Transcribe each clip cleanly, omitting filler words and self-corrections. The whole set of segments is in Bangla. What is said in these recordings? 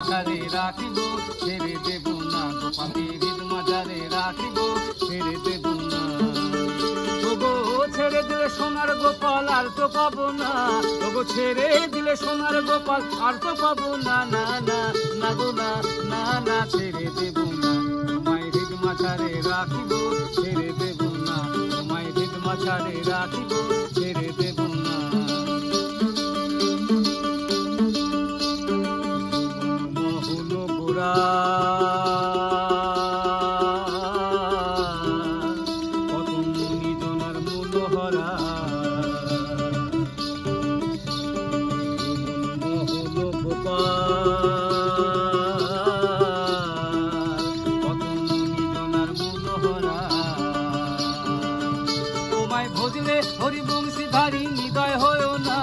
মাঝারে রাখিব ছেড়ে দেব না, গোপালকে হৃদ মাঝারে রাখিব ছেড়ে দেব না। ওগো ছেড়ে দিলে সোনার গোপাল আর তো পাবো না, ওগো ছেড়ে দিলে সোনার গোপাল আর তো পাবো না, না না না গো না, না না ছেড়ে দেব না, তোমায় হৃদ মাঝারে রাখিব ছেড়ে দেব না, তোমায় হৃদ মাঝারে রাখিব ছেড়ে দেব না। মোহন গোরা কত মুনি জনার মনোহরা, মোহন গোপাল তোমায় ভজলে হরি বংশীধারী হৃদয় হয়েও না,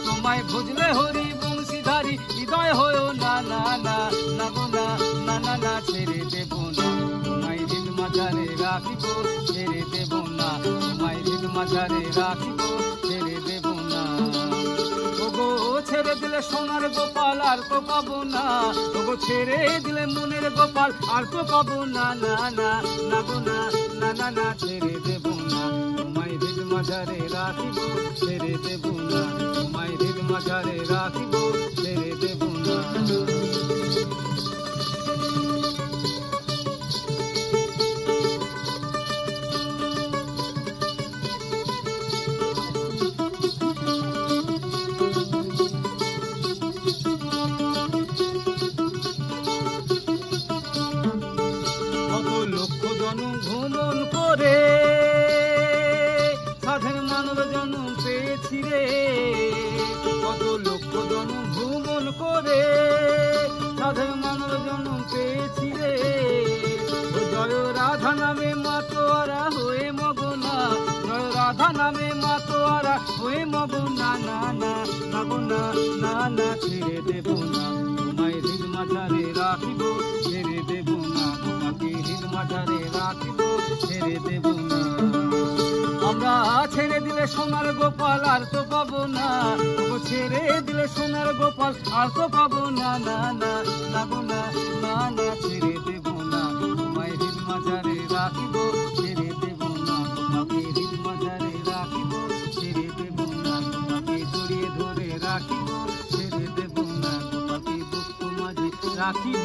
তোমায় ভজলে হরি বংশীধারী হৃদয় হয়েও না, না না না গো না, না না না ছেড়ে দেব না, তোমায় হৃদ মাঝারে রাখিব ছেড়ে দেব না, তোমায় হৃদ মাঝারে রাখিব ছেড়ে দেব না। ওগো ছেড়ে দিলে সোনার গোপাল আর তো পাবো না, ওগো ছেড়ে দিলে মনের গোপাল আর তো পাবো না, না না না গো না, না না না ছেড়ে দেব না, তোমায় হৃদ মাঝারে রাখিব ছেড়ে দেব না, তোমায় হৃদ মাঝারে রাখিব ছেড়ে দেব না। কত লক্ষ জনম ভ্রমণ করে সাধের মানব জন্ম পেয়েছি রে, কত লক্ষ জনম ভ্রমণ করে সাধের মানব জন্ম পেয়েছি রে। জয় রাধা নামে মাতোয়ারা হয়ে মগনা, জয় রাধা নামে মাতোয়ারা হয়ে মগনা, না না না গো না, না না ছেড়ে দেব না, তোমায় হৃদ মাঝারে রাখিব ছেড়ে দেব না, তোমাকে হৃদ মাঝারে রাখিব ছেড়ে দেব না। আমরা ছেড়ে দিলে সোনার গোপাল আর তো পাবো না, ওগো ছেড়ে দিলে সোনার গোপাল আর তো পাবো না, না না না গো না, না না ছেড়ে দেব না, তোমায় হৃদ মাঝারে রাখিব ছেড়ে দেব না, তোমাকে হৃদ মাঝারে রাখিব ছেড়ে দেব না, তোমাকে জড়িয়ে ধরে রাখিব ছেড়ে দেব না, তোমাকে বুক মাঝে রাখিব।